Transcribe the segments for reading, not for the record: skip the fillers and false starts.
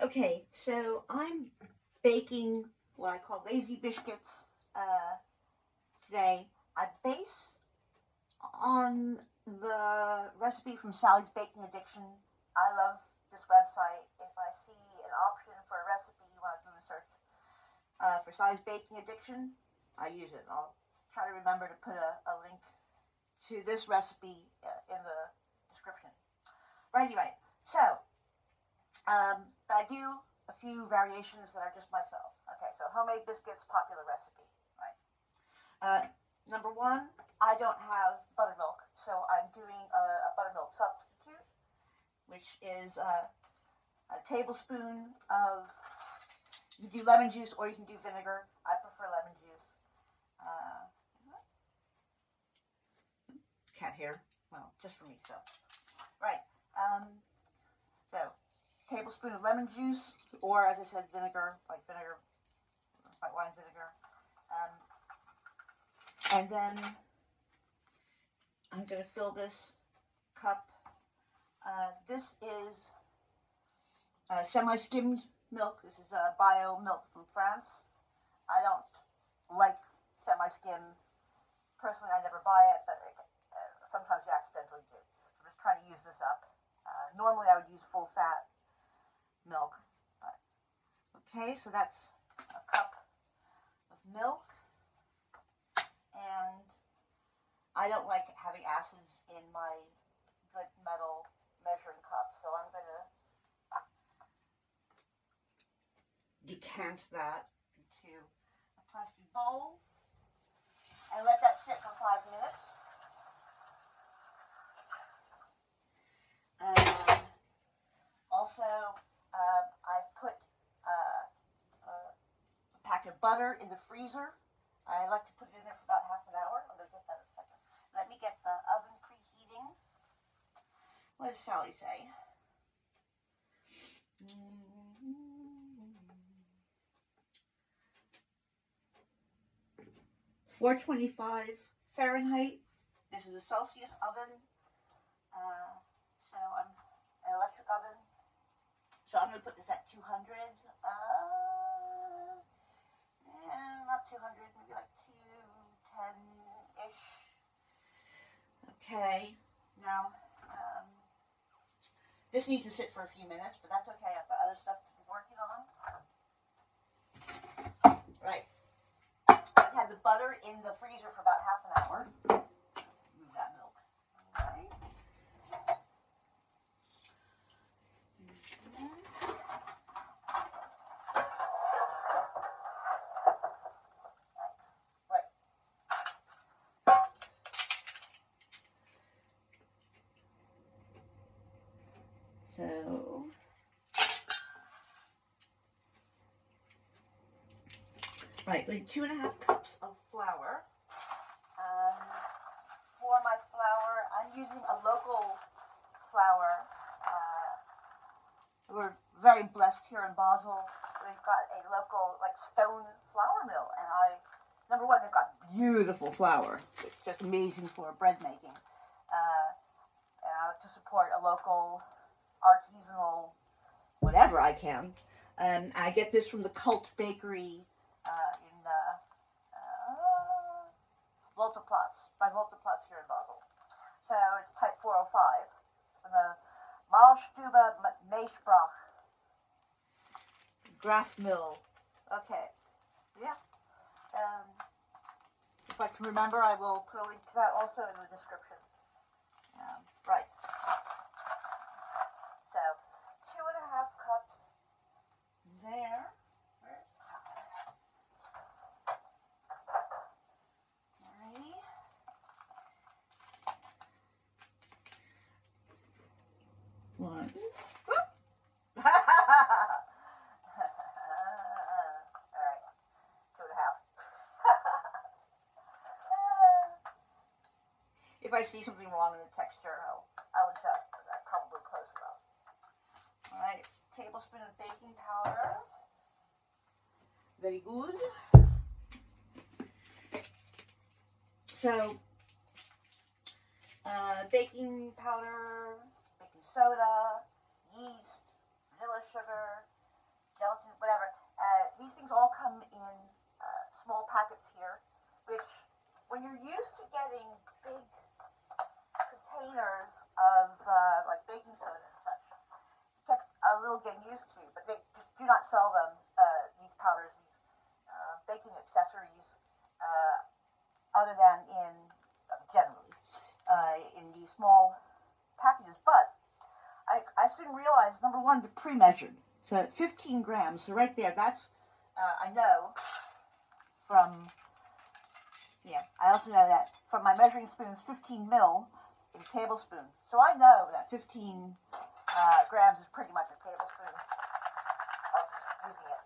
Okay, so I'm baking what I call lazy biscuits today. I base on the recipe from Sally's Baking Addiction. I love this website. If I see an option for a recipe you want to do a search for Sally's Baking Addiction, I use it. I'll try to remember to put a link to this recipe in the description. Right. So, I do a few variations that are just myself. Okay, so homemade biscuits, popular recipe, right? Number one, I don't have buttermilk, so I'm doing a buttermilk substitute, which is a tablespoon of, you can do lemon juice or you can do vinegar. I prefer lemon juice. Cat hair, well, just for me, so. Right, so tablespoon of lemon juice, or as I said, vinegar, like vinegar, white wine vinegar. And then I'm going to fill this cup. This is semi-skimmed milk. This is bio milk from France. I don't like semi-skim. Personally, I never buy it, but sometimes you accidentally do. So I'm just trying to use this up. Normally, I would use full-fat milk. Okay, so that's a cup of milk. And I don't like having acids in my good metal measuring cup, so I'm going to decant that into a plastic bowl and let that sit for 5 minutes. Also, I put a pack of butter in the freezer. I like to put it in there for about half an hour. I'm going to get that in a second. Let me get the oven preheating. What does Sally say? 425 Fahrenheit. This is a Celsius oven. So I'm an electric oven. So I'm going to put this at 200. Not 200, maybe like 210-ish. Okay. Now, this needs to sit for a few minutes, but that's okay. I've got other stuff to be working on. Right. I've had the butter in the freezer for about half an hour. Move that milk. Right. So, right, like 2.5 cups of flour. For my flour, I'm using a local flour. We're very blessed here in Basel. We've got a local, like, stone flour mill, and number one, they've got beautiful flour. It's just amazing for bread making. And I like to support a local artisanal whatever I can. I get this from the Cult Bakery in by Voltaplatz here in Basel. So it's type 405. And the Malstube Meersprach Graf Mill. Okay. Yeah. If I can remember, I will put a link to that also in the description. Right. So, 2.5 cups there. Alrighty. One. Alright. 2.5. If I see something wrong in the texture, I'll adjust, but I'm probably close enough. Alright, tablespoon of baking powder. Very good. So, baking powder, baking soda, yeast, vanilla sugar, come in small packets here, which when you're used to getting big containers of like baking soda and such, it takes a little getting used to, but they do not sell them, these powders, these baking accessories, other than in, generally, in these small packages. But I soon realized, number one, they're pre-measured. So 15 grams, so right there, that's, I know from, I also know that from my measuring spoons, 15 mil is a tablespoon. So I know that 15 grams is pretty much a tablespoon of using it.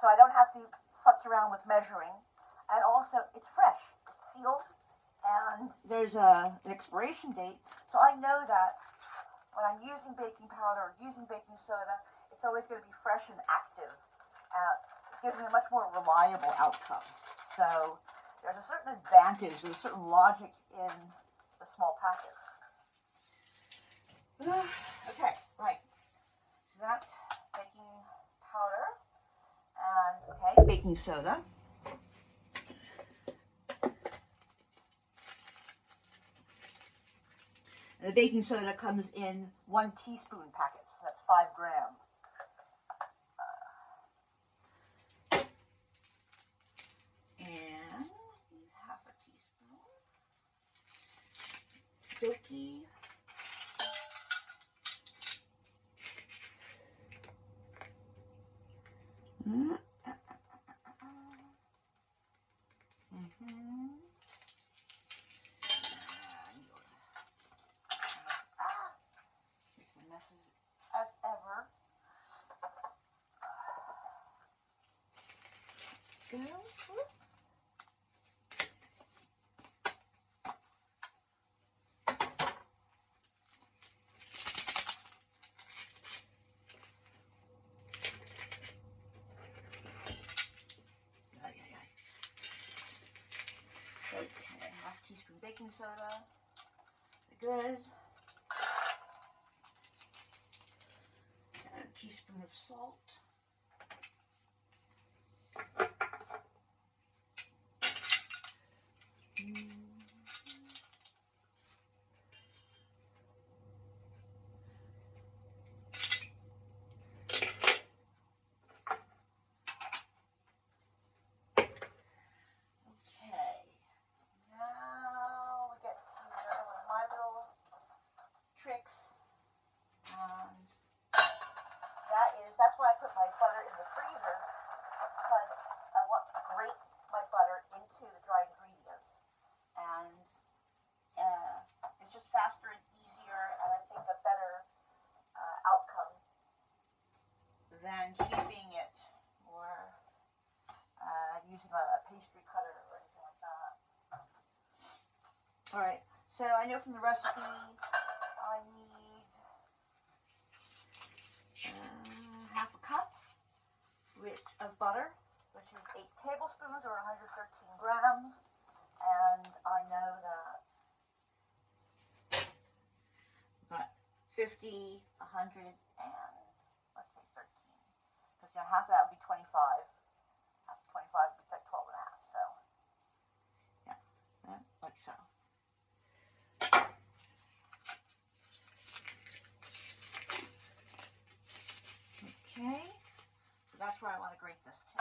So I don't have to futz around with measuring. And also, it's fresh, it's sealed, and there's an expiration date. So I know that when I'm using baking powder or using baking soda, it's always going to be fresh and active. It gives me a much more reliable outcome. So there's a certain advantage, there's a certain logic in the small packets. Okay, right. So that's baking powder and, baking soda. And the baking soda comes in 1 teaspoon packets. That's 5 grams. And half a teaspoon. Silky. Makes my messes as ever. Go. Okay, half teaspoon baking soda. Good. And a teaspoon of salt. That's why I put my butter in the freezer, because I want to grate my butter into the dry ingredients. And it's just faster and easier, and I think a better outcome than keeping it or using a pastry cutter or anything like that. Alright, so I know from the recipe I need half a cup of butter, which is 8 tablespoons or 113 grams, and I know that 50, 100, and let's say 13, because half of that would be 25. Half of 25 would be like 12 and a half. So like so. Okay, so that's where I want to grate this too.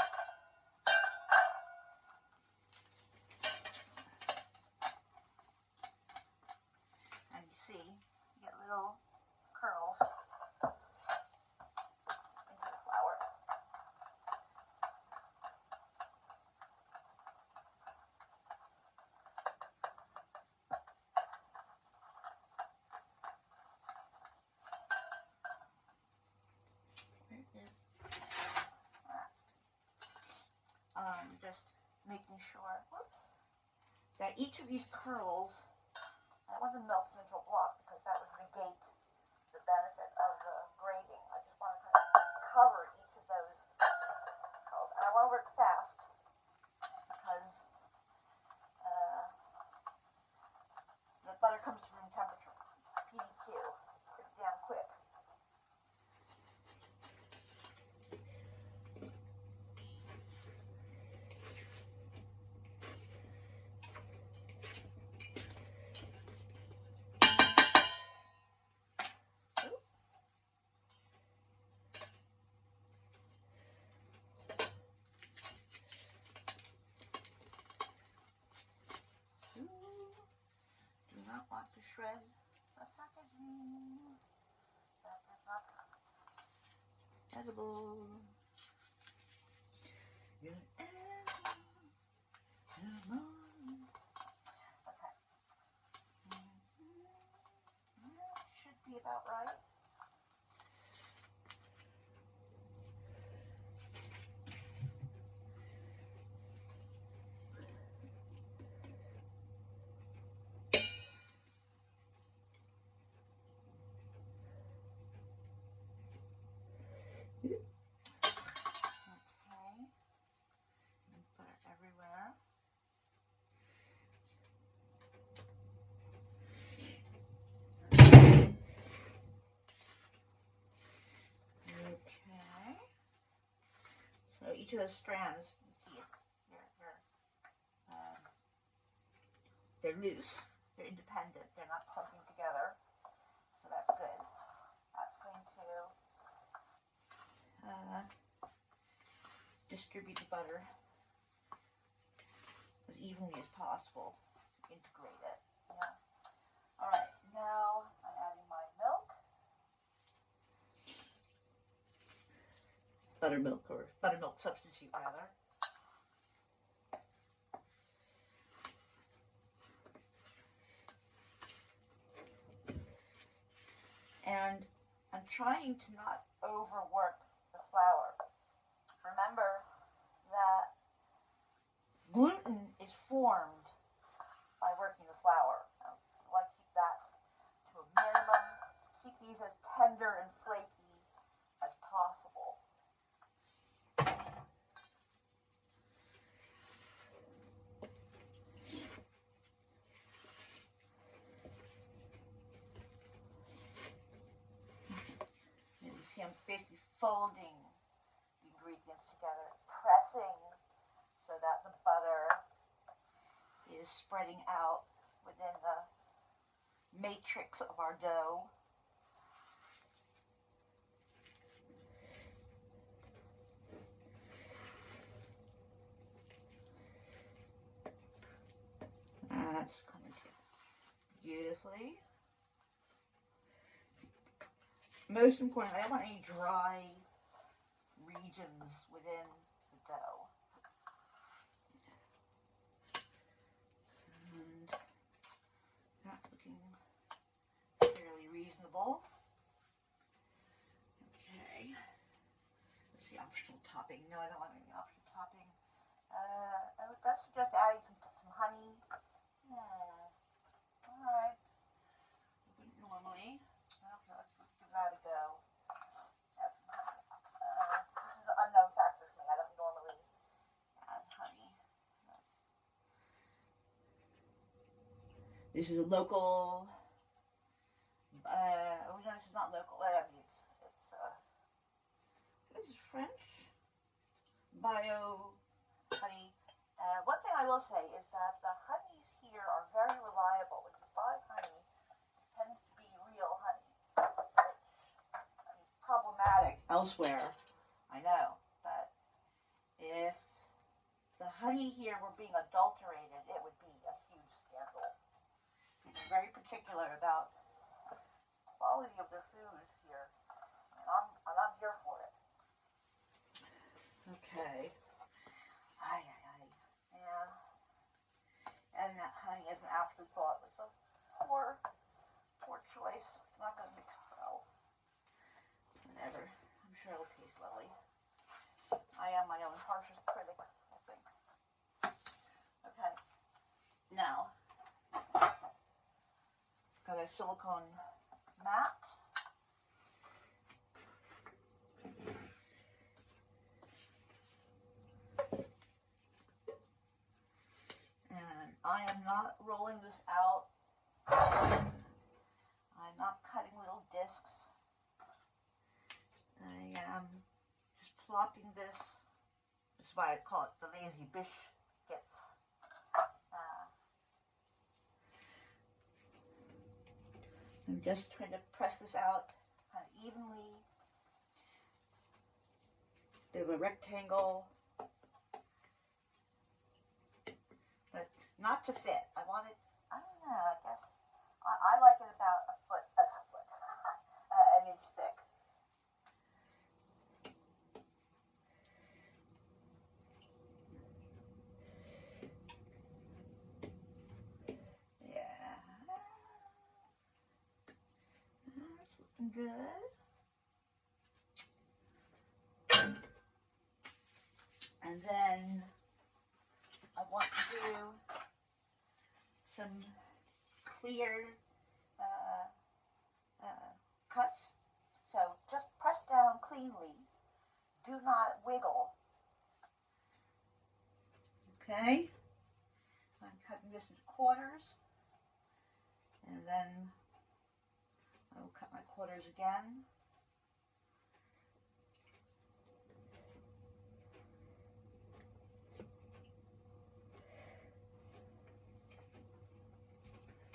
And you see, you get little kernels into the flour. Just making sure, that each of these kernels, I want them melted into a block because that would negate the benefit of the grating. I just want to kind of cover each of those kernels, and I want to work fast because the butter comes to room temperature, PDQ. It's damn quick. shred the packaging. That is not edible. Okay. Should be about right. Okay. Put it everywhere. Okay. So each of those strands, you see it, they're loose, they're independent, they're not clumping together. So that's good. That's going to distribute the butter as evenly as possible. Integrate it. Yeah. All right. Now I'm adding my milk. Buttermilk, or buttermilk substitute rather. And I'm trying to not overwork the flour. Remember that gluten is formed by working the flour. You want to keep that to a minimum. Keep these as tender and flaky as possible. And you see I'm basically folding the ingredients together, pressing so that the butter is spreading out within the matrix of our dough. That's coming together beautifully. Most important, I don't want any dry regions within the dough. And that's looking fairly reasonable. Okay. Let's see, optional topping. No, I don't want any optional topping. I would suggest adding some honey. Alright. Wouldn't normally. Okay, let's give that a go. Add some honey. This is an unknown factor for me. I don't normally add honey. This is a local. Oh no, this is not local. I mean, it's French bio honey. One thing I will say is that the honeys here are very reliable. When you buy honey, it tends to be real honey, which is problematic elsewhere, I know. But if the honey here were being adulterated, it would be a huge scandal. People are very particular about the quality of their food here, and I'm here for it. Okay. And adding that honey as an afterthought was a poor choice. It's not going to mix well. Whatever. I'm sure it'll taste lovely. I am my own harshest critic, I think. Okay. Now, got a silicone mat. And I am not rolling this out. I'm not cutting little discs. I am just plopping this. This is why I call it the lazy Bitchcuits. I'm just trying to press this out kind of evenly. Bit of a rectangle. But not to fit. I want it, I don't know, I guess. I like looking good. And then I want to do some clear cuts. So just press down cleanly. Do not wiggle. Okay? I'm cutting this into quarters. And then I will cut my quarters again.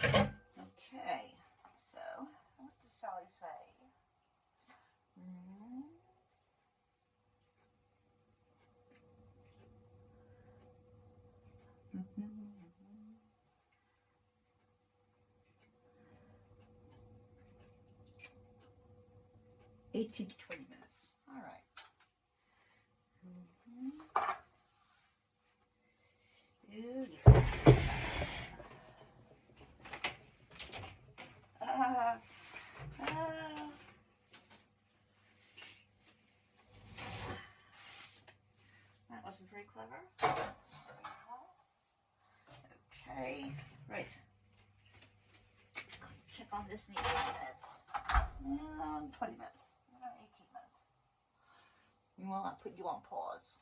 Okay, so what does Sally say? Mm-hmm. 18 to 20 minutes. All right. Ooh, yeah. That wasn't very clever. Okay, right. Check on this in 18 minutes. 20 minutes. 18 minutes. We will not put you on pause.